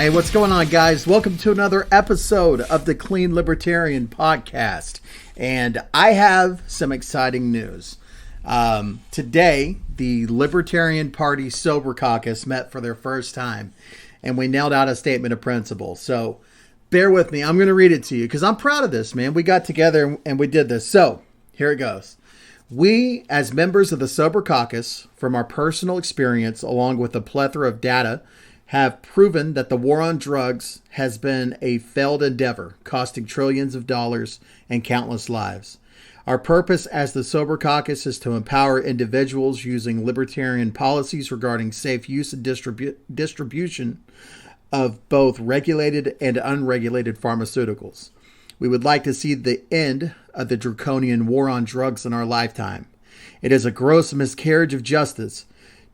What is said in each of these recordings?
Hey, what's going on, guys? Welcome to another episode of the Clean Libertarian Podcast. And I have some exciting news. Today, the Libertarian Party Sober Caucus met for their first time, and we nailed out a statement of principle. So bear with me. I'm going to read it to you because I'm proud of this, man. We got together and we did this. So here it goes. We, as members of the Sober Caucus, from our personal experience, along with a plethora of data, have proven that the war on drugs has been a failed endeavor, costing trillions of dollars and countless lives. Our purpose as the Sober Caucus is to empower individuals using libertarian policies regarding safe use and distribution of both regulated and unregulated pharmaceuticals. We would like to see the end of the draconian war on drugs in our lifetime. It is a gross miscarriage of justice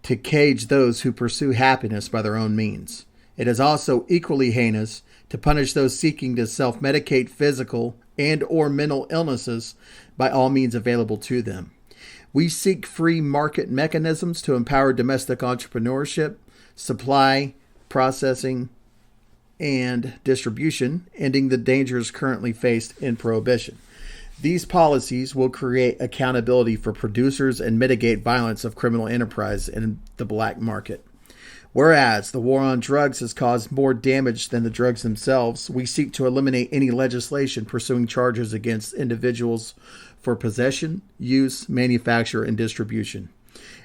to cage those who pursue happiness by their own means. It is also equally heinous to punish those seeking to self-medicate physical and or mental illnesses by all means available to them. We seek free market mechanisms to empower domestic entrepreneurship, supply, processing, and distribution, ending the dangers currently faced in prohibition. These policies will create accountability for producers and mitigate violence of criminal enterprise in the black market. Whereas the war on drugs has caused more damage than the drugs themselves, we seek to eliminate any legislation pursuing charges against individuals for possession, use, manufacture, and distribution.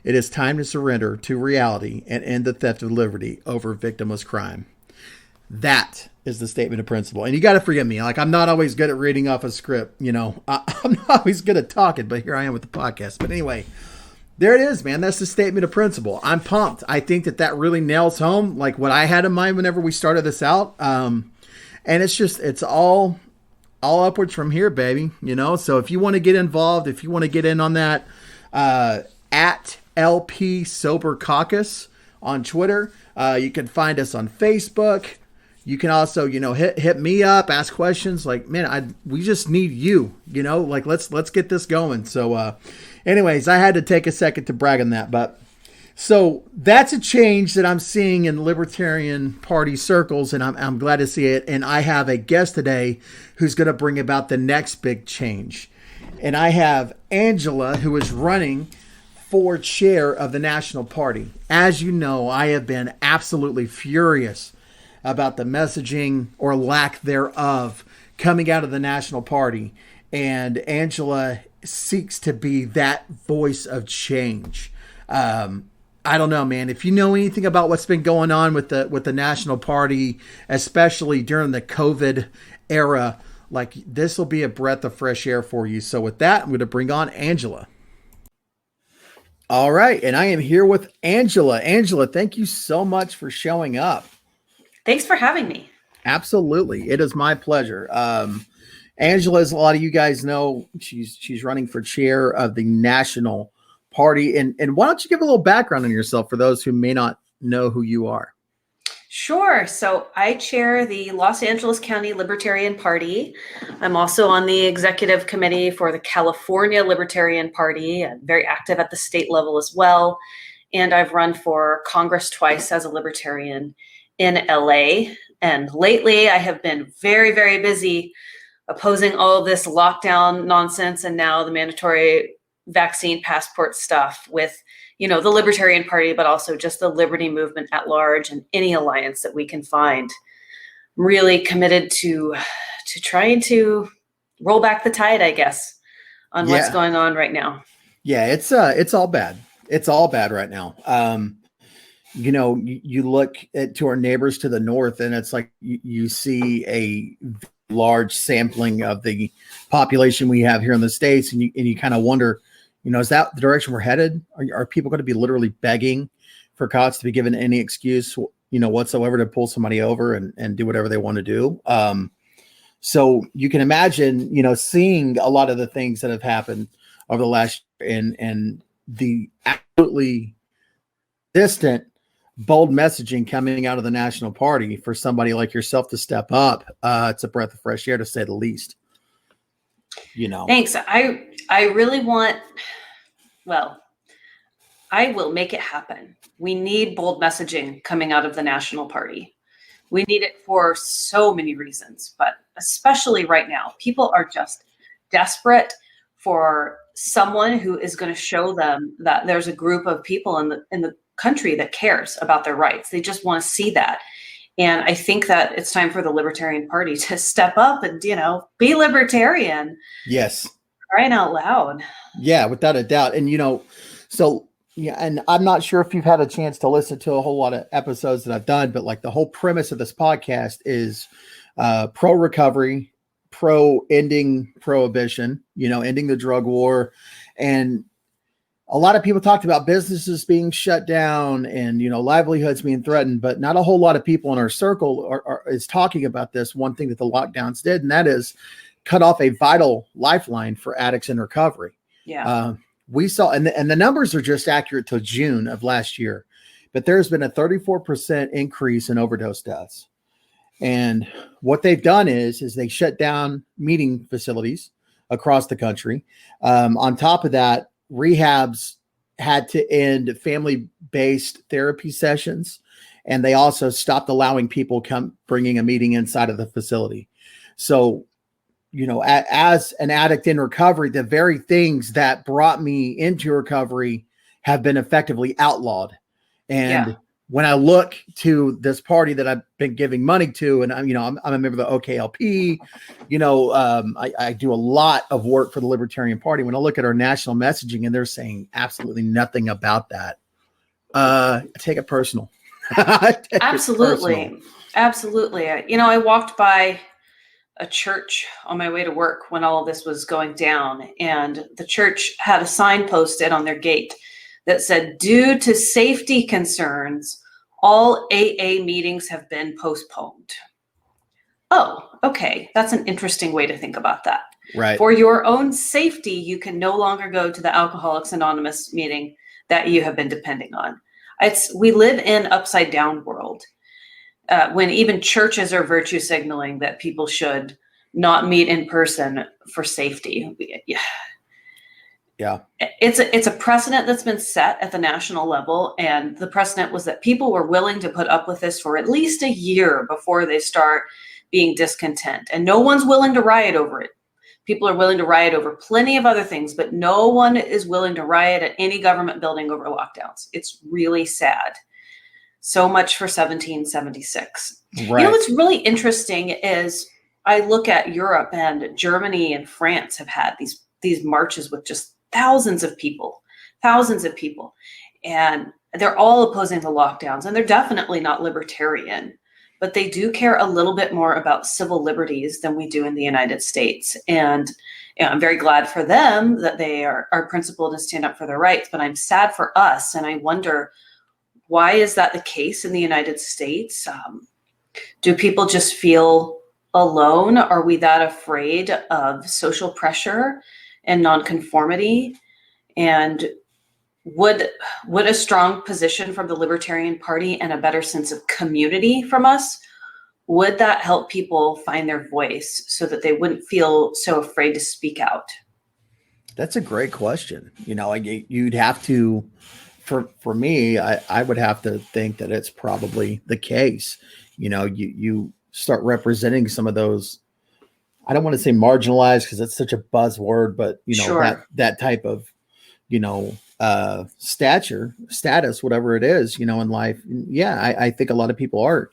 It is time to surrender to reality and end the theft of liberty over victimless crime. That is the statement of principle. And you got to forgive me. Like, I'm not always good at reading off a script. You know, I'm not always good at talking, but here I am with the podcast. But anyway, there it is, man. That's the statement of principle. I'm pumped. I think that really nails home like what I had in mind whenever we started this out. And it's all upwards from here, baby. You know, so if you want to get involved, if you want to get in on that, at LP Sober Caucus on Twitter, you can find us on Facebook. You can also, hit me up, ask questions. Like, man, we just need you, like, let's get this going. So, anyways, I had to take a second to brag on that. But so that's a change that I'm seeing in Libertarian Party circles, and I'm glad to see it. And I have a guest today who's going to bring about the next big change. And I have Angela, who is running for chair of the National Party. As you know, I have been absolutely furious about the messaging or lack thereof coming out of the National Party. And Angela seeks to be that voice of change. I don't know, man. If you know anything about what's been going on with the National Party, especially during the COVID era, like, this will be a breath of fresh air for you. So with that, I'm going to bring on Angela. All right. And I am here with Angela. Angela, thank you so much for showing up. Thanks for having me. Absolutely. It is my pleasure. Angela, as a lot of you guys know, she's running for chair of the National Party. And why don't you give a little background on yourself for those who may not know who you are? Sure. So I chair the Los Angeles County Libertarian Party. I'm also on the executive committee for the California Libertarian Party. I'm very active at the state level as well. And I've run for Congress twice as a libertarian in LA. And lately I have been very, very busy opposing all of this lockdown nonsense and now the mandatory vaccine passport stuff with, the Libertarian Party, but also just the liberty movement at large and any alliance that we can find. I'm really committed to trying to roll back the tide, I guess, on what's going on right now. Yeah, it's all bad. It's all bad right now. You look to our neighbors to the north, and it's like you see a large sampling of the population we have here in the States, and you kind of wonder, is that the direction we're headed? Are people going to be literally begging for cops to be given any excuse, whatsoever to pull somebody over and do whatever they want to do? So you can imagine, seeing a lot of the things that have happened over the last year and the absolutely distant, bold messaging coming out of the National Party for somebody like yourself to step up. It's a breath of fresh air, to say the least. Thanks. I really want, I will make it happen. We need bold messaging coming out of the National Party. We need it for so many reasons, but especially right now, people are just desperate for someone who is going to show them that there's a group of people in the country that cares about their rights. They just want to see that. And I think that it's time for the Libertarian Party to step up and, be libertarian. Yes. Crying out loud. Yeah, without a doubt. And, so, yeah, and I'm not sure if you've had a chance to listen to a whole lot of episodes that I've done, but like the whole premise of this podcast is pro recovery, pro ending prohibition, ending the drug war. And a lot of people talked about businesses being shut down and, livelihoods being threatened, but not a whole lot of people in our circle is talking about this. One thing that the lockdowns did, and that is cut off a vital lifeline for addicts in recovery. Yeah. We saw, and the numbers are just accurate to June of last year, but there's been a 34% increase in overdose deaths. And what they've done is they shut down meeting facilities across the country. On top of that, rehabs had to end family-based therapy sessions, and they also stopped allowing people bringing a meeting inside of the facility. So, as an addict in recovery, the very things that brought me into recovery have been effectively outlawed. And when I look to this party that I've been giving money to, and I'm a member of the OKLP, I do a lot of work for the Libertarian Party. When I look at our national messaging and they're saying absolutely nothing about that, I take it personal. Absolutely. Absolutely. I walked by a church on my way to work when all of this was going down, and the church had a sign posted on their gate that said, "Due to safety concerns, all AA meetings have been postponed." Oh, okay. That's an interesting way to think about that. Right. For your own safety, you can no longer go to the Alcoholics Anonymous meeting that you have been depending on. We live in an upside down world. When even churches are virtue signaling that people should not meet in person for safety. Yeah. It's a precedent that's been set at the national level. And the precedent was that people were willing to put up with this for at least a year before they start being discontent. And no one's willing to riot over it. People are willing to riot over plenty of other things, but no one is willing to riot at any government building over lockdowns. It's really sad. So much for 1776. Right. What's really interesting is I look at Europe, and Germany and France have had these marches with just thousands of people. And they're all opposing the lockdowns, and they're definitely not libertarian, but they do care a little bit more about civil liberties than we do in the United States. And I'm very glad for them that they are principled and stand up for their rights, but I'm sad for us. And I wonder, why is that the case in the United States? Do people just feel alone? Are we that afraid of social pressure and nonconformity? And would a strong position from the Libertarian Party and a better sense of community from us, would that help people find their voice so that they wouldn't feel so afraid to speak out? That's a great question. You'd have to, for me, I would have to think that it's probably the case. You start representing some of those, I don't want to say marginalized because it's such a buzzword, but Sure. that type of, status, whatever it is, in life. Yeah. I think a lot of people are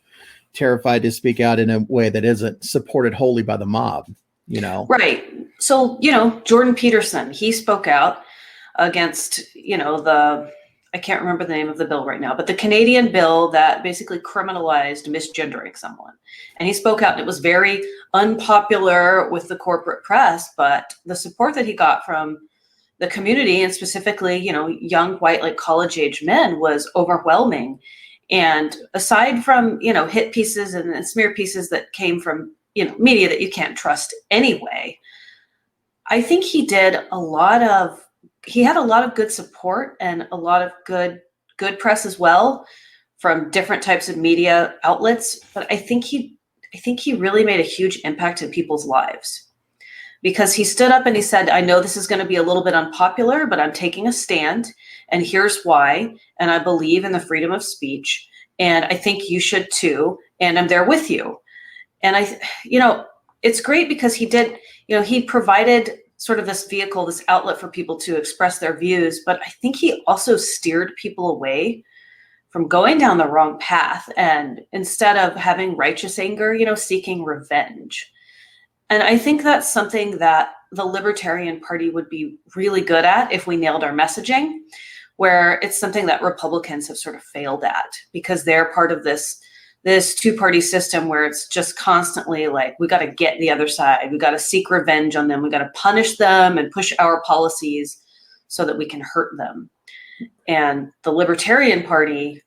terrified to speak out in a way that isn't supported wholly by the mob, Right. So, Jordan Peterson, he spoke out against, I can't remember the name of the bill right now, but the Canadian bill that basically criminalized misgendering someone. And he spoke out, and it was very unpopular with the corporate press, but the support that he got from the community, and specifically, young white, like college age men, was overwhelming. And aside from, hit pieces and smear pieces that came from, media that you can't trust anyway, I think he had a lot of good support and a lot of good press as well from different types of media outlets. But I think he really made a huge impact in people's lives, because he stood up and he said, "I know this is going to be a little bit unpopular, but I'm taking a stand, and here's why. And I believe in the freedom of speech. And I think you should too. and I'm there with you. And it's great because he provided sort of this vehicle, this outlet for people to express their views. But I think he also steered people away from going down the wrong path. And instead of having righteous anger, seeking revenge. And I think that's something that the Libertarian Party would be really good at if we nailed our messaging, where it's something that Republicans have sort of failed at because they're part of this two-party system where it's just constantly like, we got to get the other side. We got to seek revenge on them. We got to punish them and push our policies so that we can hurt them. And the Libertarian Party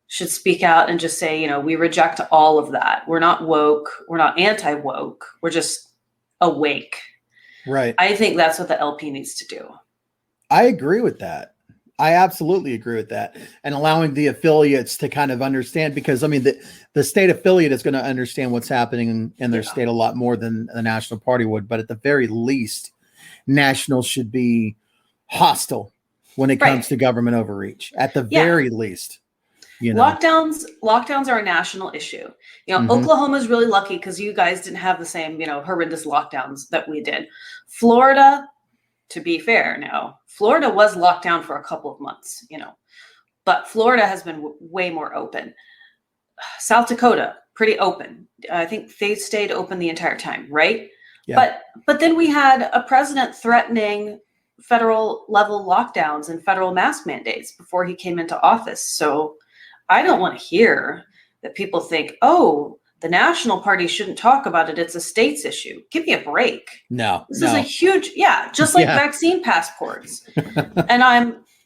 should speak out and just say, we reject all of that. We're not woke. We're not anti-woke. We're just awake. Right. I think that's what the LP needs to do. I agree with that. I absolutely agree with that. And allowing the affiliates to kind of understand, because the state affiliate is going to understand what's happening in their state a lot more than the national party would. But at the very least, nationals should be hostile when it comes to government overreach. At the very least, lockdowns are a national issue. Oklahoma is really lucky because you guys didn't have the same, horrendous lockdowns that we did. Florida, to be fair, now Florida was locked down for a couple of months, but Florida has been way more open. South Dakota, pretty open. I think they stayed open the entire time, right? Yeah. But then we had a president threatening federal level lockdowns and federal mask mandates before he came into office. So I don't want to hear that people think, the national party shouldn't talk about it. It's a state's issue. Give me a break. This is a huge, just like vaccine passports. And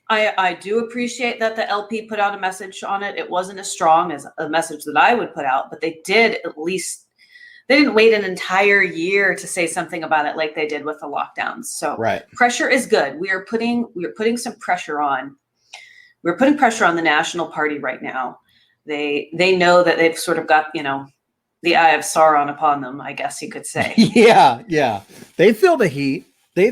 I do appreciate that the LP put out a message on it. It wasn't as strong as a message that I would put out, but they did they didn't wait an entire year to say something about it like they did with the lockdowns. So pressure is good. We are putting some pressure on. We're putting pressure on the national party right now. They know that they've sort of got, the eye of Sauron upon them, I guess you could say. Yeah. They feel the heat. They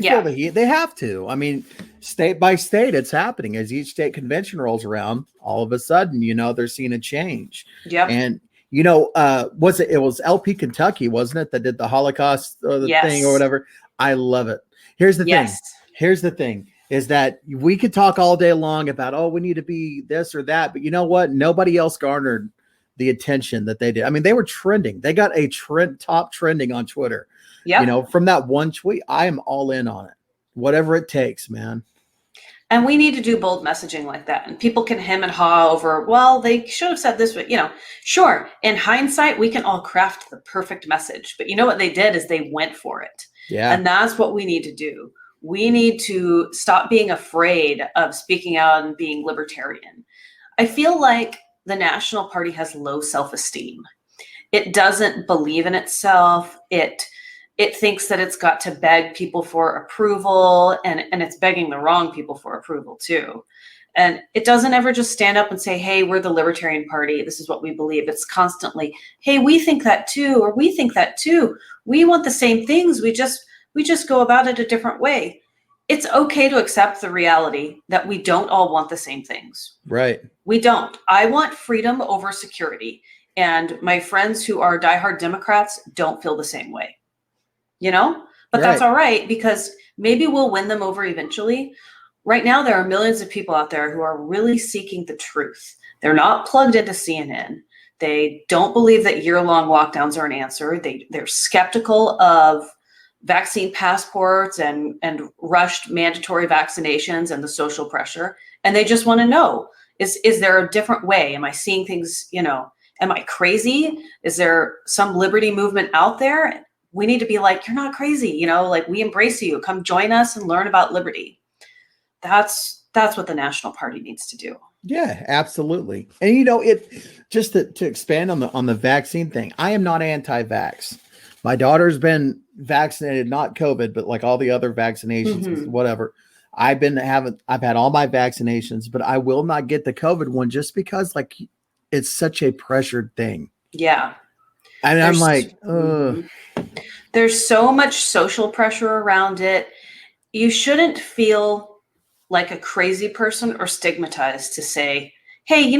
have to. State by state, it's happening. As each state convention rolls around, all of a sudden, they're seeing a change. Yep. And, it was LP Kentucky, wasn't it, that did the Holocaust thing or whatever? I love it. Here's the thing is that we could talk all day long about, we need to be this or that. But you know what? Nobody else garnered the attention that they did. They were trending. They got a top trending on Twitter. Yeah. From that one tweet, I am all in on it. Whatever it takes, man. And we need to do bold messaging like that. And people can hem and haw over, they should have said this, but sure. In hindsight, we can all craft the perfect message. But what they did is they went for it. Yeah. And that's what we need to do. We need to stop being afraid of speaking out and being libertarian. I feel like the national party has low self-esteem. It doesn't believe in itself. It thinks that it's got to beg people for approval, and it's begging the wrong people for approval too. And it doesn't ever just stand up and say, hey, we're the Libertarian Party. This is what we believe. It's constantly, hey, we think that too, or we think that too. We want the same things. We just go about it a different way. It's okay to accept the reality that we don't all want the same things. Right. We don't. I want freedom over security. And my friends who are diehard Democrats don't feel the same way. But that's all right, because maybe we'll win them over eventually. Right now, there are millions of people out there who are really seeking the truth. They're not plugged into CNN. They don't believe that year-long lockdowns are an answer. They're skeptical of vaccine passports and rushed mandatory vaccinations and the social pressure. And they just want to know, is there a different way? Am I seeing things, am I crazy? Is there some liberty movement out there? We need to be like, you're not crazy, we embrace you. Come join us and learn about liberty. That's what the national party needs to do. Yeah, absolutely. And it just to expand on the vaccine thing, I am not anti-vax. My daughter's been vaccinated, not COVID, but like all the other vaccinations, whatever. I've had all my vaccinations, but I will not get the COVID one just because it's such a pressured thing. Yeah. And I'm like, ugh. There's so much social pressure around it. You shouldn't feel like a crazy person or stigmatized to say, hey,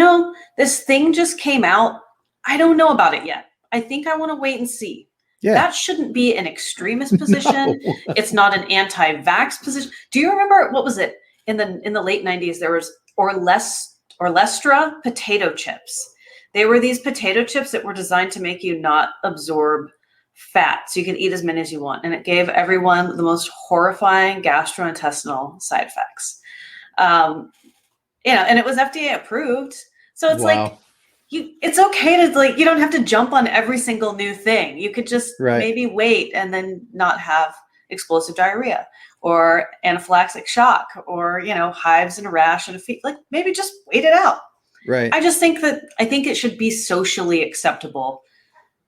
this thing just came out. I don't know about it yet. I think I want to wait and see. Yeah. That shouldn't be an extremist position. No. It's not an anti-vax position. Do you remember, what was it in the late 90s? There was Orlestra potato chips. They were these potato chips that were designed to make you not absorb fat, so you can eat as many as you want, and it gave everyone the most horrifying gastrointestinal side effects. And it was FDA approved, so it's Wow. like, it's okay to, like, you don't have to jump on every single new thing. You could just maybe wait and then not have explosive diarrhea or anaphylactic shock or, hives and a rash and a fever. Like, maybe just wait it out. Right. I think it should be socially acceptable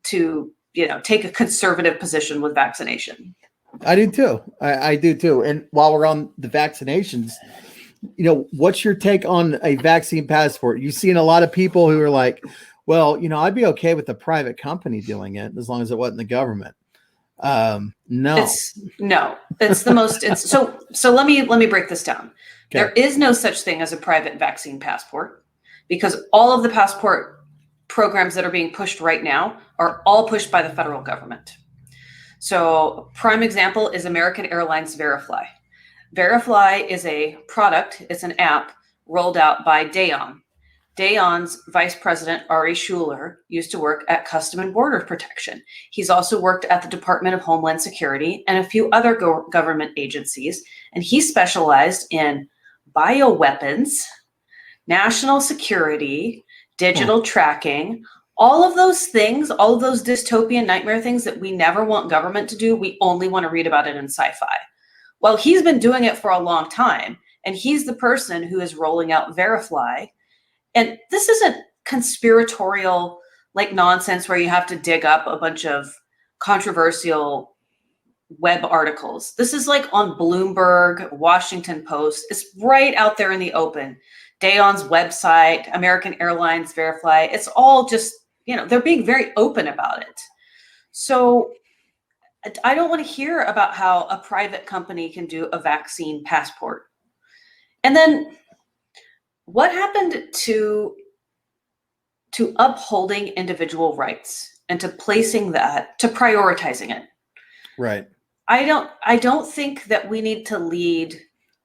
to, take a conservative position with vaccination. I do too. I do too. And while we're on the vaccinations, what's your take on a vaccine passport? You've seen a lot of people who are like, well, I'd be okay with the private company doing it as long as it wasn't the government. No. It's the most, so let me break this down. Okay. There is no such thing as a private vaccine passport, because all of the passport programs that are being pushed right now are all pushed by the federal government. So prime example is American Airlines Verifly. Verifly is a product, it's an app rolled out by Dayon. Dayon's vice president, Ari Schuler, used to work at Custom and Border Protection. He's also worked at the Department of Homeland Security and a few other government agencies, and he specialized in bioweapons, national security, digital tracking, all of those things, all of those dystopian nightmare things that we never want government to do. We only want to read about it in sci-fi. Well, he's been doing it for a long time, and he's the person who is rolling out Verifly. And this isn't conspiratorial like nonsense where you have to dig up a bunch of controversial web articles. This is like on Bloomberg, Washington Post. It's right out there in the open. Dayon's website, American Airlines Verifly. It's all just, they're being very open about it. So I don't want to hear about how a private company can do a vaccine passport. And then what happened to upholding individual rights and to placing that, to prioritizing it? Right. I don't think that we need to lead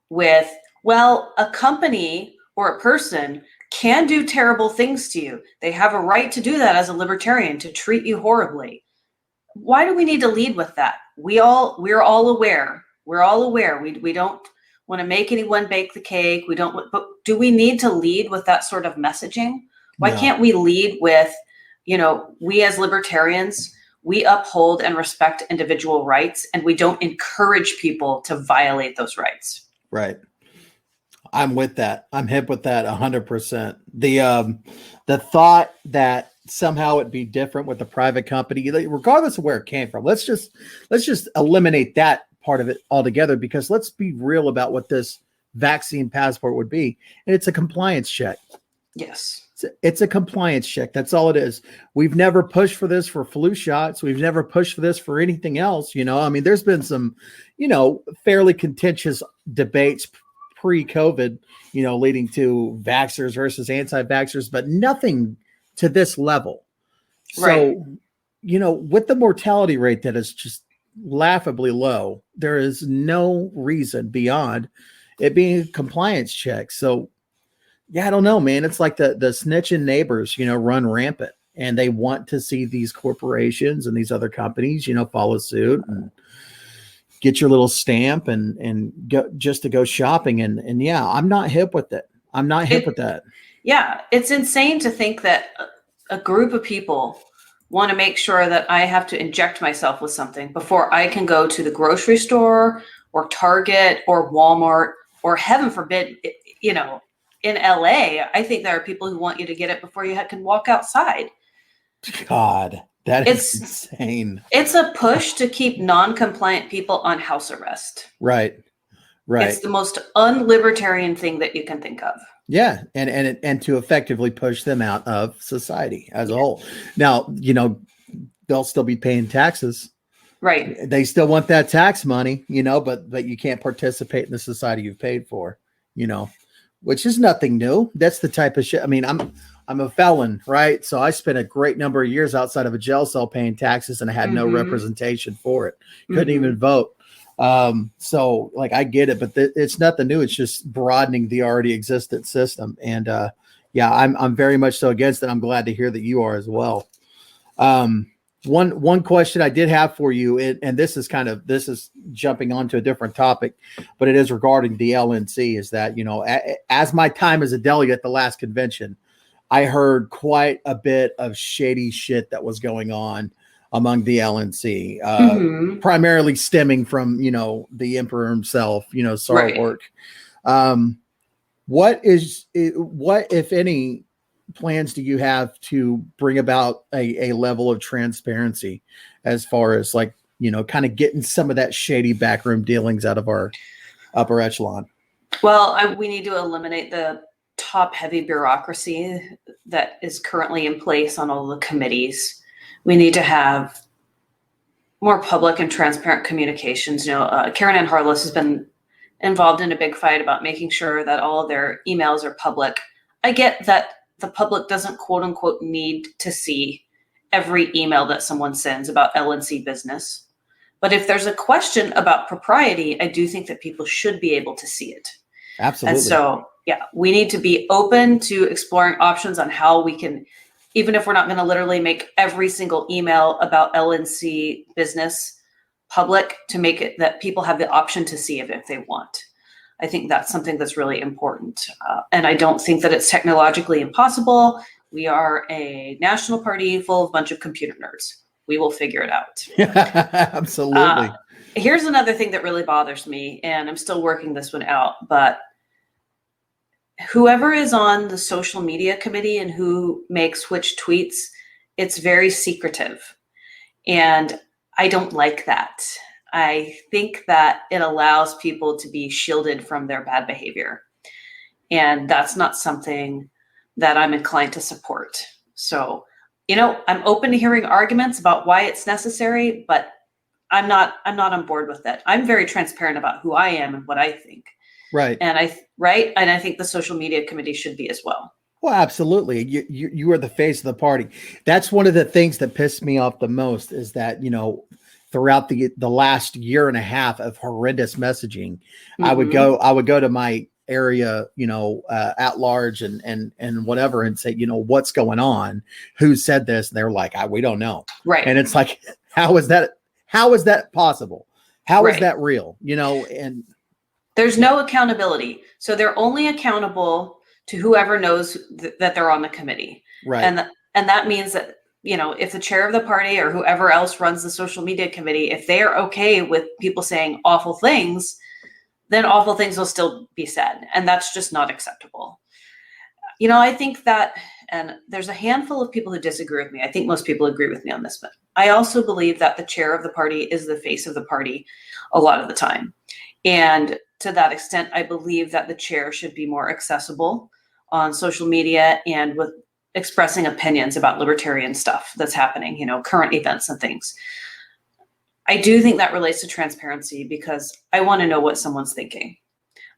with, well, a company or a person can do terrible things to you. They have a right to do that as a libertarian, to treat you horribly. Why do we need to lead with that? We're all aware. We're all aware. We don't want to make anyone bake the cake. But do we need to lead with that sort of messaging? Why can't we lead with, we as libertarians, we uphold and respect individual rights, and we don't encourage people to violate those rights. Right. I'm with that. I'm hip with that 100%. The thought that somehow it'd be different with a private company, regardless of where it came from. Let's just eliminate that part of it altogether, because let's be real about what this vaccine passport would be. And it's a compliance check. Yes. It's a compliance check. That's all it is. We've never pushed for this for flu shots. We've never pushed for this for anything else. There's been some, fairly contentious debates pre-COVID, leading to vaxxers versus anti-vaxxers, but nothing to this level. Right. So, with the mortality rate that is just laughably low, there is no reason beyond it being a compliance check. So, yeah, I don't know, man. It's like the snitching neighbors, run rampant, and they want to see these corporations and these other companies, follow suit and get your little stamp and go just to go shopping. And yeah, I'm not hip with it. I'm not hip with that. Yeah, it's insane to think that a group of people want to make sure that I have to inject myself with something before I can go to the grocery store or Target or Walmart, or heaven forbid, in LA, I think there are people who want you to get it before you can walk outside. God, that is insane. It's a push to keep non-compliant people on house arrest. Right. It's the most unlibertarian thing that you can think of. Yeah, and to effectively push them out of society as a whole. Now, they'll still be paying taxes. Right. They still want that tax money, but you can't participate in the society you've paid for, which is nothing new. That's the type of shit. I mean, I'm a felon, right? So I spent a great number of years outside of a jail cell paying taxes, and I had no representation for it. Couldn't even vote. So like I get it, but it's nothing new. It's just broadening the already existent system. And yeah, I'm very much so against it. I'm glad to hear that you are as well. One question I did have for you, and this is jumping onto a different topic, but it is regarding the LNC, is that, as my time as a delegate at the last convention, I heard quite a bit of shady shit that was going on among the LNC, primarily stemming from, the emperor himself, Sarwark. What, if any, plans do you have to bring about a level of transparency as far as kind of getting some of that shady backroom dealings out of our upper echelon? Well, we need to eliminate the top heavy bureaucracy that is currently in place on all the committees. We need to have more public and transparent communications. Karen Ann Harless has been involved in a big fight about making sure that all of their emails are public. I get that the public doesn't quote unquote need to see every email that someone sends about LNC business. But if there's a question about propriety, I do think that people should be able to see it. Absolutely. And so, yeah, we need to be open to exploring options on how we can, even if we're not going to literally make every single email about LNC business public, to make it that people have the option to see it if they want. I think that's something that's really important. And I don't think that it's technologically impossible. We are a national party full of a bunch of computer nerds. We will figure it out. Absolutely. Here's another thing that really bothers me, and I'm still working this one out, but whoever is on the social media committee and who makes which tweets, it's very secretive. And I don't like that. I think that it allows people to be shielded from their bad behavior. And that's not something that I'm inclined to support. So, I'm open to hearing arguments about why it's necessary, but I'm not on board with that. I'm very transparent about who I am and what I think. Right. And I think the social media committee should be as well. Well, absolutely. You are the face of the party. That's one of the things that pissed me off the most, is that, throughout the last year and a half of horrendous messaging, I would go to my area, at large and whatever, and say, what's going on? Who said this? And they're like, we don't know. Right. And it's like, how is that possible? How is that real? And there's no accountability. So they're only accountable to whoever knows that they're on the committee. Right. And that means that, if the chair of the party or whoever else runs the social media committee, if they are okay with people saying awful things, then awful things will still be said. And that's just not acceptable. I think that, and there's a handful of people who disagree with me. I think most people agree with me on this, but I also believe that the chair of the party is the face of the party a lot of the time. And to that extent, I believe that the chair should be more accessible on social media and with expressing opinions about libertarian stuff that's happening, current events and things. I do think that relates to transparency, because I want to know what someone's thinking.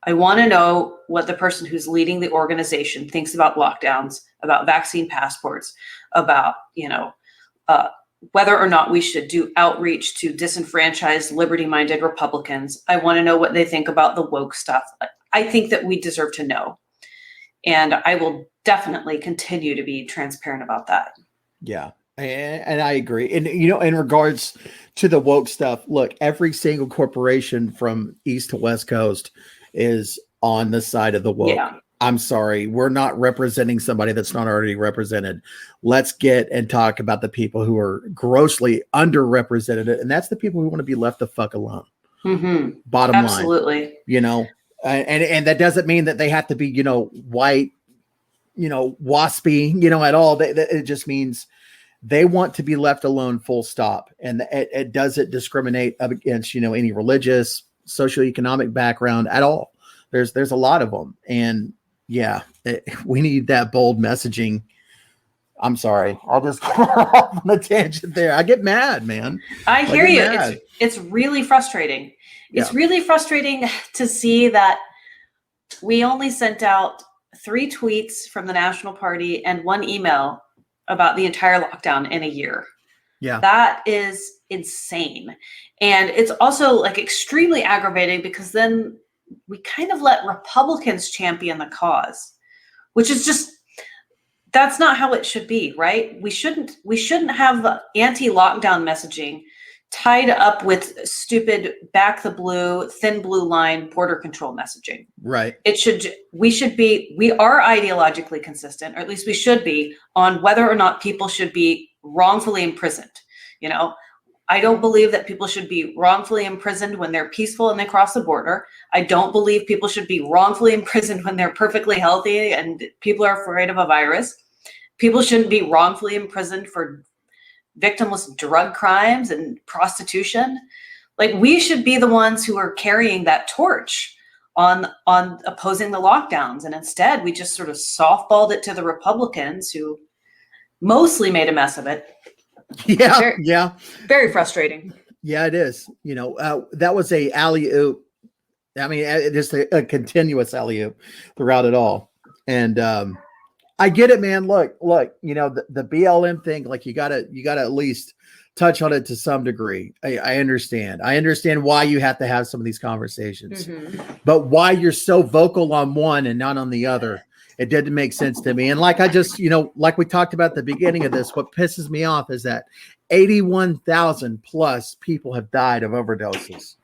I want to know what the person who's leading the organization thinks about lockdowns, about vaccine passports, about, whether or not we should do outreach to disenfranchised, liberty-minded Republicans. I want to know what they think about the woke stuff. I think that we deserve to know. And I will definitely continue to be transparent about that. Yeah. And I agree. And, in regards to the woke stuff, look, every single corporation from East to West Coast is on the side of the woke. Yeah. I'm sorry. We're not representing somebody that's not already represented. Let's get and talk about the people who are grossly underrepresented. And that's the people who want to be left the fuck alone. Mm-hmm. Bottom Absolutely. line, and that doesn't mean that they have to be, white, waspy, at all. It just means they want to be left alone, full stop. And it doesn't discriminate against, any religious, socioeconomic background at all. There's a lot of them. And yeah, we need that bold messaging. I'm sorry. I'll just go off on a tangent there. I get mad, man. I hear you. It's really frustrating. It's really frustrating to see that we only sent out 3 tweets from the National Party and 1 email about the entire lockdown in a year. Yeah. That is insane. And it's also like extremely aggravating because then we kind of let Republicans champion the cause, which is just, that's not how it should be, right? We shouldn't have anti-lockdown messaging tied up with stupid back the blue, thin blue line border control messaging. Right. We are ideologically consistent, or at least we should be, on whether or not people should be wrongfully imprisoned. You know, I don't believe that people should be wrongfully imprisoned when they're peaceful and they cross the border. I don't believe people should be wrongfully imprisoned when they're perfectly healthy and people are afraid of a virus. People shouldn't be wrongfully imprisoned for victimless drug crimes and prostitution. Like, we should be the ones who are carrying that torch on opposing the lockdowns. And instead, we just sort of softballed it to the Republicans, who mostly made a mess of it. Yeah. Very frustrating. Yeah, it is. You know, that was a alley-oop. I mean, just a continuous alley-oop throughout it all. And I get it, man. Look, you know, the BLM thing, like you gotta at least touch on it to some degree. I understand. I understand why you have to have some of these conversations, but why you're so vocal on one and not on the other, it didn't make sense to me. And like like we talked about at the beginning of this, what pisses me off is that 81,000 plus people have died of overdoses.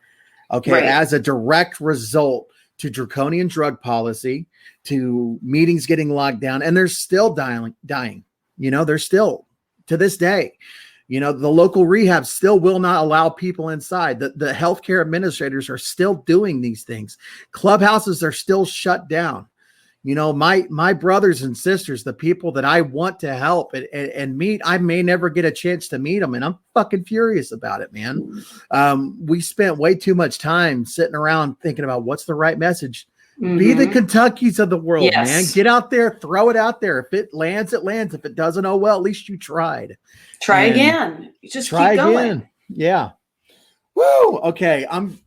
Okay. Right. As a direct result to draconian drug policy, to meetings getting locked down, and they're still dying. You know, they're still, to this day, you know, the local rehab still will not allow people inside. The healthcare administrators are still doing these things. Clubhouses are still shut down. You know, my brothers and sisters, the people that I want to help and meet, I may never get a chance to meet them. And I'm fucking furious about it, man. We spent way too much time sitting around thinking about what's the right message. Be the Kentuckys of the world, man. Get out there, throw it out there. If it lands, it lands. If it doesn't, oh well, at least you tried. Try again. You just keep going. Yeah. Woo. Okay. I'm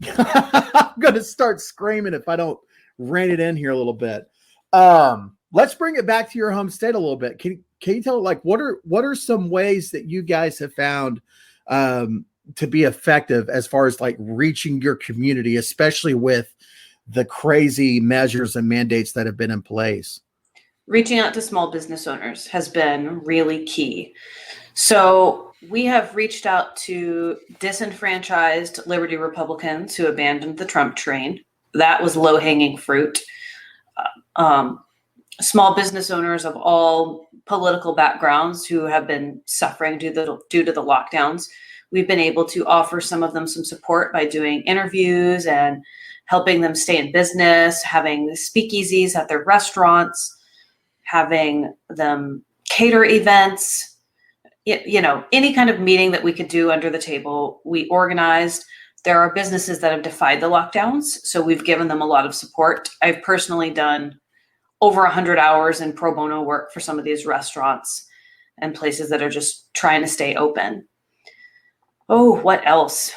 going to start screaming if I don't rein it in here a little bit. Let's bring it back to your home state a little bit. Can you tell, like, what are some ways that you guys have found to be effective as far as like reaching your community, especially with the crazy measures and mandates that have been in place? Reaching out to small business owners has been really key. So we have reached out to disenfranchised Liberty Republicans who abandoned the Trump train. That was low-hanging fruit. Small business owners of all political backgrounds who have been suffering due to the lockdowns. We've been able to offer some of them some support by doing interviews and helping them stay in business, having speakeasies at their restaurants, having them cater events, you know, any kind of meeting that we could do under the table, we organized. There are businesses that have defied the lockdowns, so we've given them a lot of support. I've personally done over 100 hours in pro bono work for some of these restaurants and places that are just trying to stay open. Oh, what else?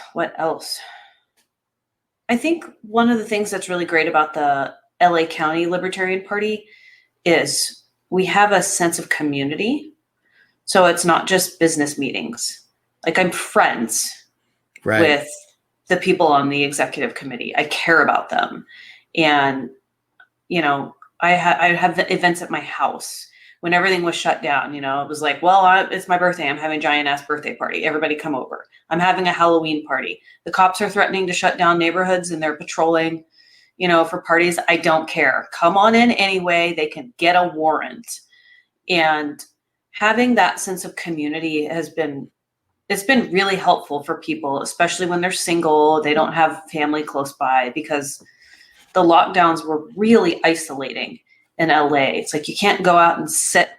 I think one of the things that's really great about the LA County Libertarian Party is we have a sense of community. So it's not just business meetings. Like, I'm friends with the people on the executive committee. I care about them. And, you know, I have events at my house when everything was shut down. You know, it was like, well, it's my birthday. I'm having a giant ass birthday party. Everybody come over. I'm having a Halloween party. The cops are threatening to shut down neighborhoods and they're patrolling, you know, for parties. I don't care. Come on in anyway. They can get a warrant. And having that sense of community it's been really helpful for people, especially when they're single, they don't have family close by, because the lockdowns were really isolating in LA. It's like you can't go out and sit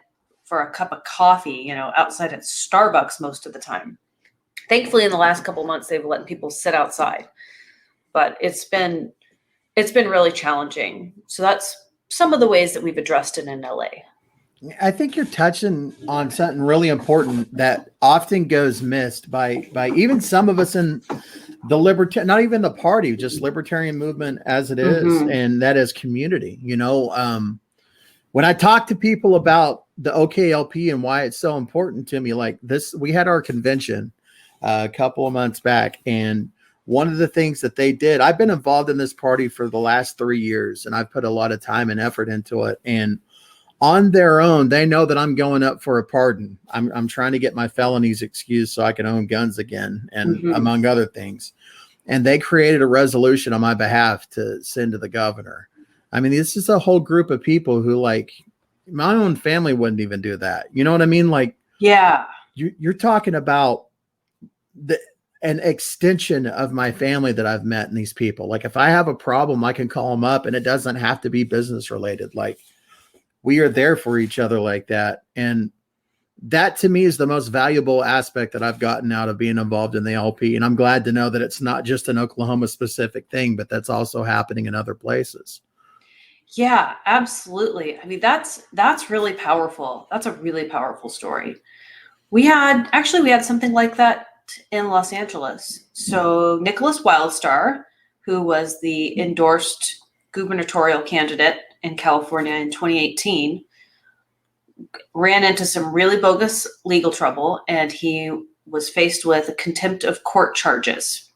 for a cup of coffee, you know, outside at Starbucks most of the time. Thankfully, in the last couple of months, they've let people sit outside, but it's been really challenging. So that's some of the ways that we've addressed it in LA. I think you're touching on something really important that often goes missed by even some of us in the not even the party, just libertarian movement as it is. And that is community. You know, when I talk to people about the OKLP and why it's so important to me, like this, we had our convention a couple of months back, and one of the things that they did, I've been involved in this party for the last 3 years, and I've put a lot of time and effort into it. And on their own, they know that I'm going up for a pardon. I'm trying to get my felonies excused so I can own guns again, and among other things. And they created a resolution on my behalf to send to the governor. I mean, this is a whole group of people who, like, my own family wouldn't even do that. You know what I mean? Like, yeah, you're talking about an extension of my family that I've met in these people. Like, if I have a problem, I can call them up, and it doesn't have to be business related. Like, we are there for each other like that. And that to me is the most valuable aspect that I've gotten out of being involved in the LP. And I'm glad to know that it's not just an Oklahoma specific thing, but that's also happening in other places. Yeah, absolutely. I mean, that's really powerful. That's a really powerful story. We had something like that in Los Angeles. So Nicholas Wildstar, who was the endorsed gubernatorial candidate in California in 2018, ran into some really bogus legal trouble, and he was faced with a contempt of court charges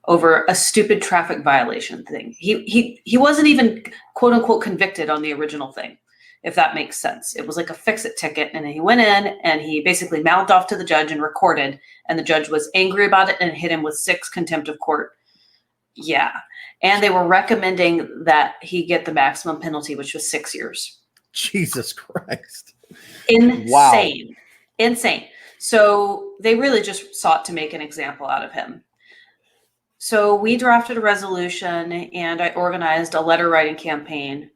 over a stupid traffic violation thing. He wasn't even quote unquote convicted on the original thing, if that makes sense. It was like a fix-it ticket, and then he went in and he basically mouthed off to the judge and recorded, and the judge was angry about it and hit him with 6 contempt of court. Yeah. And they were recommending that he get the maximum penalty, which was 6 years. Jesus Christ. Insane. Wow. Insane. So they really just sought to make an example out of him. So we drafted a resolution, and I organized a letter writing campaign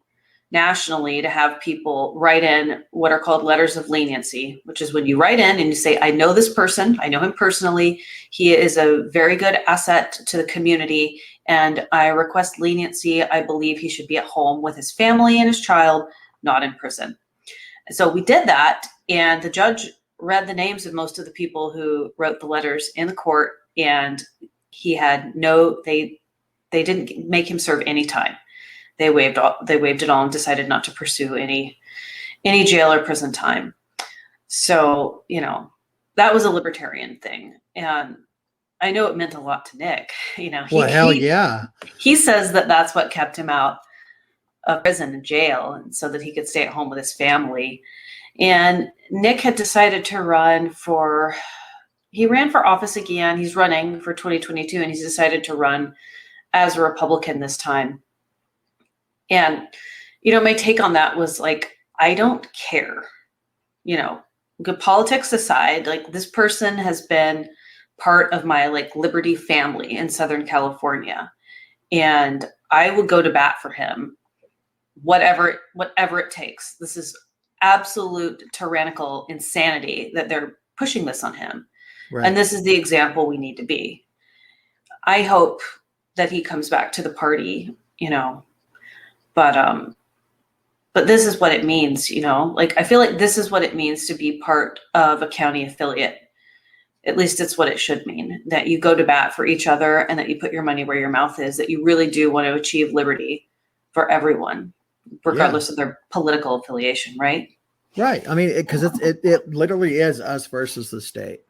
nationally to have people write in what are called letters of leniency, which is when you write in and you say, I know this person, I know him personally, he is a very good asset to the community, and I request leniency. I believe he should be at home with his family and his child, not in prison. And so we did that, and the judge read the names of most of the people who wrote the letters in the court, and he had they didn't make him serve any time. They waived it all and decided not to pursue any jail or prison time. So, that was a libertarian thing. And I know it meant a lot to Nick. Hell yeah. He says that that's what kept him out of prison and jail, and so that he could stay at home with his family. And Nick had decided to ran for office again. He's running for 2022, and he's decided to run as a Republican this time. And, my take on that was like, I don't care, good politics aside, like, this person has been part of my Liberty family in Southern California, and I would go to bat for him, whatever it takes. This is absolute tyrannical insanity that they're pushing this on him. Right. And this is the example we need to be. I hope that he comes back to the party, but this is what it means, I feel like this is what it means to be part of a county affiliate. At least it's what it should mean, that you go to bat for each other and that you put your money where your mouth is, that you really do want to achieve liberty for everyone, regardless of their political affiliation, right? Right. I mean, because it literally is us versus the state.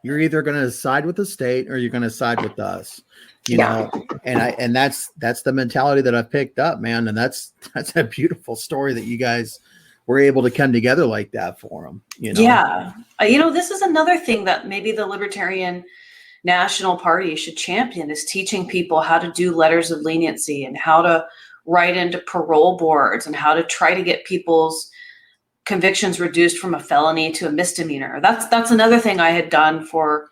You're either going to side with the state or you're going to side with us, know, and that's the mentality that I've picked up, man. And that's a beautiful story that you guys were able to come together like that for them, Yeah. This is another thing that maybe the Libertarian National Party should champion, is teaching people how to do letters of leniency and how to write into parole boards and how to try to get people's convictions reduced from a felony to a misdemeanor. That's another thing I had done for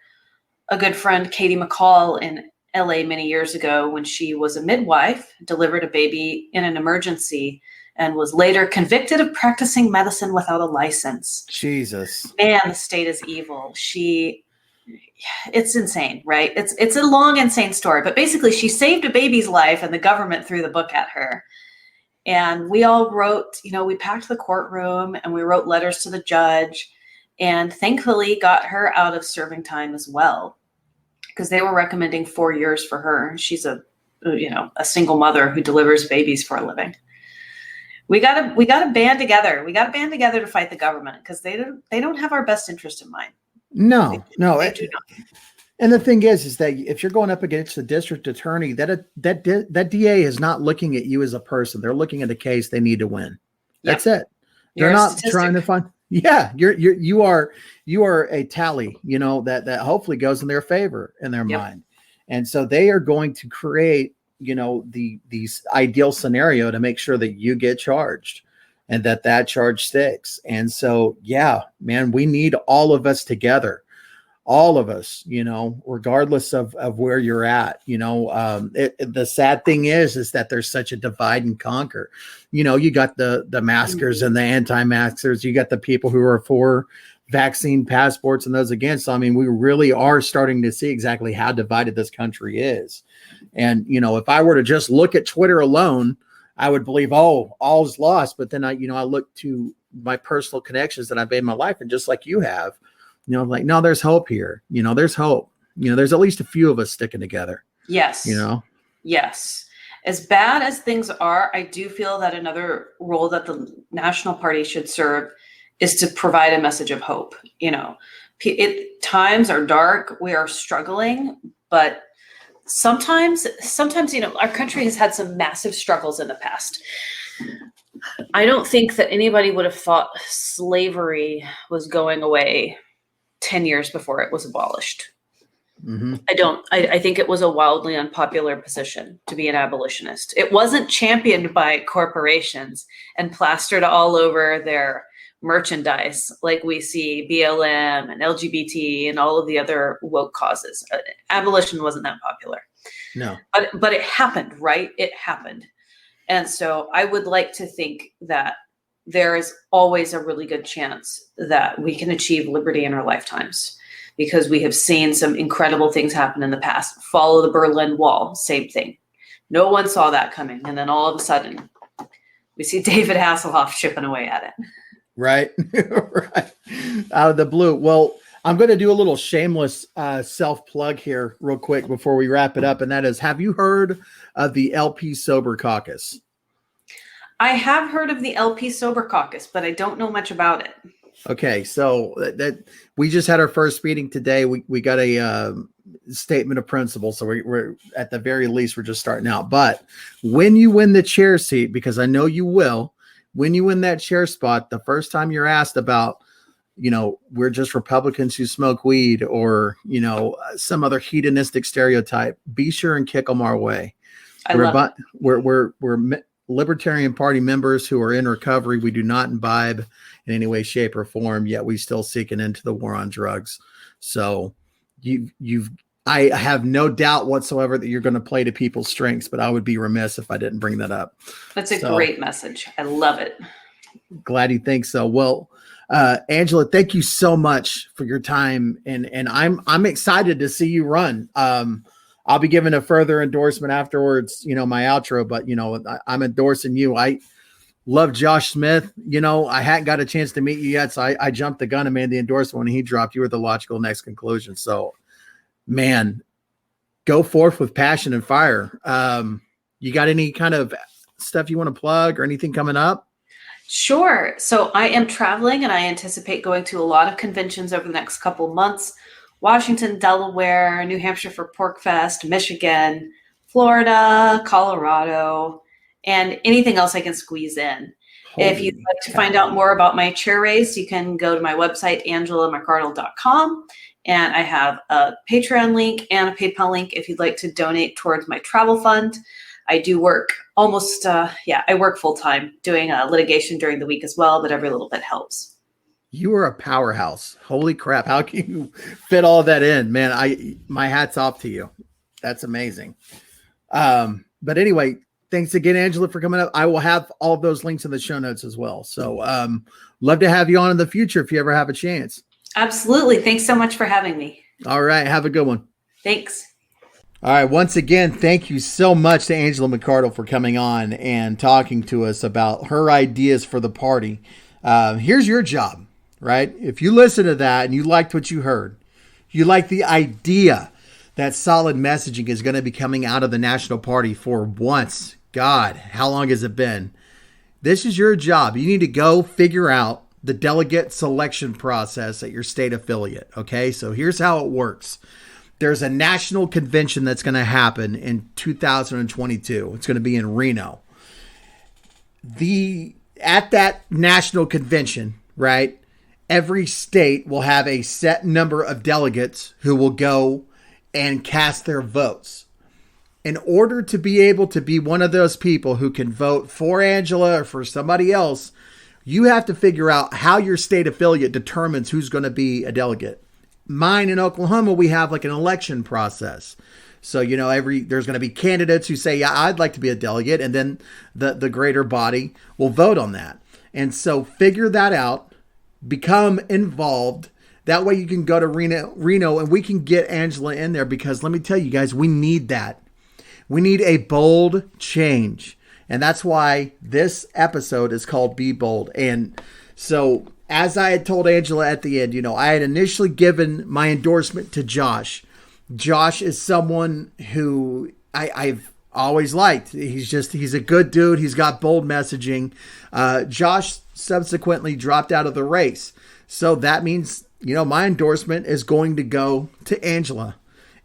a good friend, Katie McCall, in LA many years ago, when she was a midwife, delivered a baby in an emergency, and was later convicted of practicing medicine without a license. Jesus. Man, the state is evil. It's insane, right? It's a long, insane story, but basically she saved a baby's life and the government threw the book at her. And we all wrote, we packed the courtroom and we wrote letters to the judge, and thankfully got her out of serving time as well, because they were recommending 4 years for her. She's a single mother who delivers babies for a living. We gotta band together. We gotta band together to fight the government because they don't have our best interest in mind. No, no. They do not. And the thing is that if you're going up against the district attorney, that DA is not looking at you as a person. They're looking at a case they need to win. That's it. They're not trying to find. Yeah, you are a tally, that hopefully goes in their favor in their mind. And so they are going to create, these ideal scenario to make sure that you get charged and that charge sticks. And so, yeah, man, we need all of us together. All of us, regardless of where you're at, the sad thing is that there's such a divide and conquer. You got the maskers and the anti-maskers. You got the people who are for vaccine passports and those against. So, I mean, we really are starting to see exactly how divided this country is. And, if I were to just look at Twitter alone, I would believe, all's lost. But then I look to my personal connections that I've made in my life. And just like you have, like, no, there's hope here. There's hope. There's at least a few of us sticking together. Yes. Yes. As bad as things are, I do feel that another role that the National Party should serve is to provide a message of hope. Times are dark. We are struggling, but sometimes, our country has had some massive struggles in the past. I don't think that anybody would have thought slavery was going away 10 years before it was abolished. Mm-hmm. I think it was a wildly unpopular position to be an abolitionist. It wasn't championed by corporations and plastered all over their merchandise like we see BLM and LGBT and all of the other woke causes. Abolition wasn't that popular. No. But it happened, right? It happened. And so I would like to think that there is always a really good chance that we can achieve liberty in our lifetimes because we have seen some incredible things happen in the past. Follow the Berlin Wall, same thing. No one saw that coming. And then all of a sudden, we see David Hasselhoff chipping away at it. Right. Right. Out of the blue. Well, I'm going to do a little shameless self-plug here real quick before we wrap it up. And that is, have you heard of the LP Sober Caucus? I have heard of the LP Sober Caucus, but I don't know much about it. Okay, so that we just had our first meeting today. We got a statement of principle, so we're at the very least we're just starting out. But when you win the chair seat, because I know you will, when you win that chair spot, the first time you're asked about, we're just Republicans who smoke weed or some other hedonistic stereotype, be sure and kick them our way. We're Libertarian Party members who are in recovery. We do not imbibe in any way, shape, or form, yet we still seek an end to the war on drugs. So I have no doubt whatsoever that you're going to play to people's strengths, but I would be remiss if I didn't bring that up. That's a great message. I love it. Glad you think so. Well, Angela, thank you so much for your time. And I'm excited to see you run. I'll be giving a further endorsement afterwards, my outro, but I'm endorsing you. I love Josh Smith. I hadn't got a chance to meet you yet. So I jumped the gun and made the endorsement when he dropped. You were the logical next conclusion. So man, go forth with passion and fire. You got any kind of stuff you want to plug or anything coming up? Sure. So I am traveling and I anticipate going to a lot of conventions over the next couple of months. Washington, Delaware, New Hampshire for Pork Fest, Michigan, Florida, Colorado, and anything else I can squeeze in. If you'd like to find out more about my chair race, you can go to my website, angelamcardle.com. And I have a Patreon link and a PayPal link if you'd like to donate towards my travel fund. I do work I work full time doing litigation during the week as well, but every little bit helps. You are a powerhouse. Holy crap. How can you fit all that in, man? My hat's off to you. That's amazing. But anyway, thanks again, Angela, for coming up. I will have all of those links in the show notes as well. So love to have you on in the future if you ever have a chance. Absolutely. Thanks so much for having me. All right. Have a good one. Thanks. All right. Once again, thank you so much to Angela McArdle for coming on and talking to us about her ideas for the party. Here's your job, right? If you listen to that and you liked what you heard, you like the idea that solid messaging is going to be coming out of the National Party for once. God, how long has it been? This is your job. You need to go figure out the delegate selection process at your state affiliate. Okay, so here's how it works. There's a national convention that's going to happen in 2022. It's going to be in Reno. At that national convention, right, every state will have a set number of delegates who will go and cast their votes. In order to be able to be one of those people who can vote for Angela or for somebody else, you have to figure out how your state affiliate determines who's going to be a delegate. Mine in Oklahoma, we have like an election process. So, there's going to be candidates who say, yeah, I'd like to be a delegate. And then the greater body will vote on that. And so figure that out, become involved. That way you can go to Reno and we can get Angela in there, because let me tell you guys, we need that. We need a bold change. And that's why this episode is called Be Bold. And so as I had told Angela at the end, I had initially given my endorsement to Josh. Josh is someone who I've always liked. He's a good dude. He's got bold messaging. Josh subsequently dropped out of the race. So that means, my endorsement is going to go to Angela.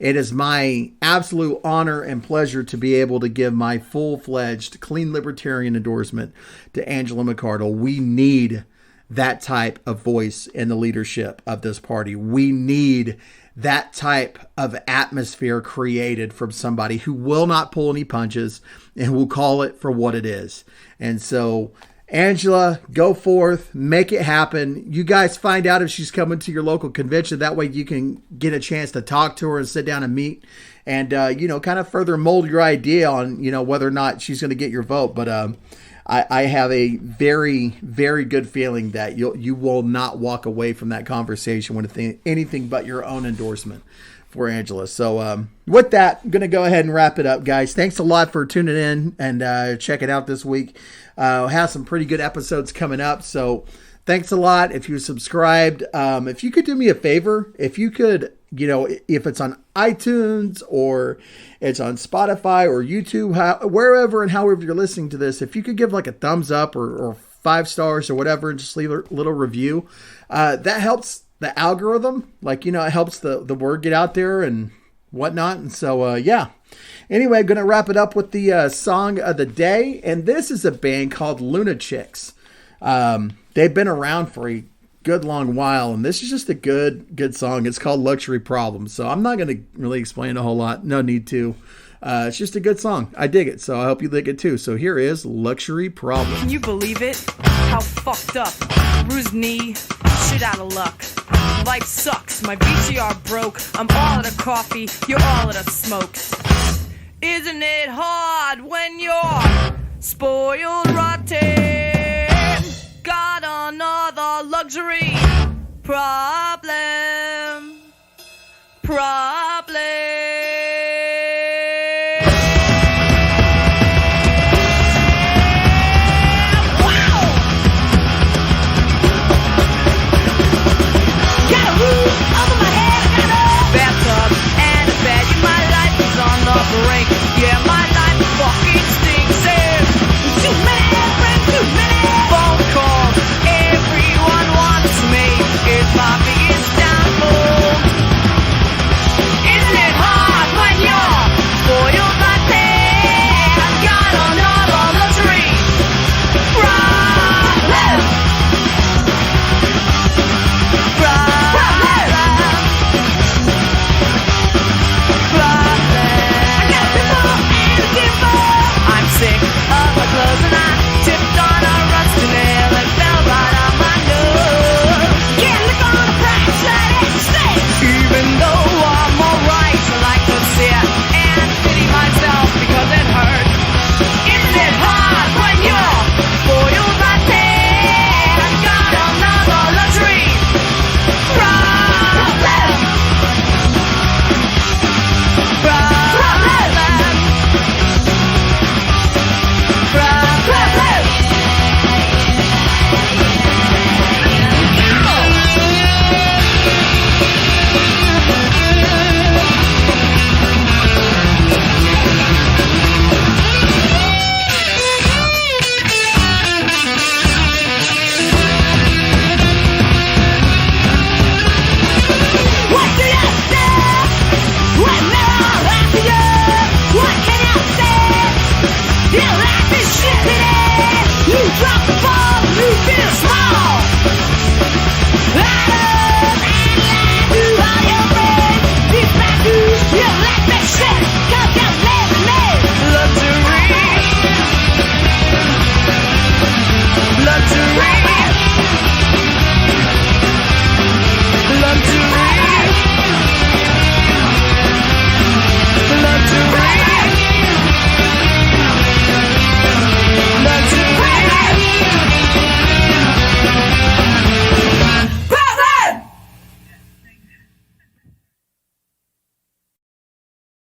It is my absolute honor and pleasure to be able to give my full-fledged clean libertarian endorsement to Angela McArdle. We need that type of voice in the leadership of this party. We need that type of atmosphere created from somebody who will not pull any punches and will call it for what it is. And so, Angela, go forth, make it happen. You guys find out if she's coming to your local convention. That way you can get a chance to talk to her and sit down and meet and, kind of further mold your idea on, whether or not she's going to get your vote. But I have a very, very good feeling that you will not walk away from that conversation with anything but your own endorsement for Angela. So with that, I'm going to go ahead and wrap it up, guys. Thanks a lot for tuning in and checking out this week. We'll have some pretty good episodes coming up. So thanks a lot. If you subscribed, if you could do me a favor, if you could, if it's on iTunes or it's on Spotify or YouTube, wherever and however you're listening to this, if you could give like a thumbs up or 5 stars or whatever, and just leave a little review, that helps the algorithm. It helps the word get out there and whatnot. And so, yeah. Anyway, I'm going to wrap it up with the song of the day. And this is a band called Lunatics. They've been around for a good long while, and this is just a good song. It's called Luxury Problem. So I'm not going to really explain a whole lot. No need to. It's just a good song. I dig it, so I hope you dig it too. So here is Luxury Problem. Can you believe it? How fucked up. Bruised knee, shit out of luck. Life sucks, my VCR broke. I'm all out of coffee, you're all out of smokes. Isn't it hard when you're spoiled rotten? Got another luxury problem. Break. Yeah, my life fucking stinks. Too many phone calls. Everyone wants me. It's my biggest downfall. Isn't it hard when you're spoiled like that? I've got another luxury problem. I'm sick of my clothes and I tipped on a rusty nail and fell right on my nose. Can't look on a price like it. Even though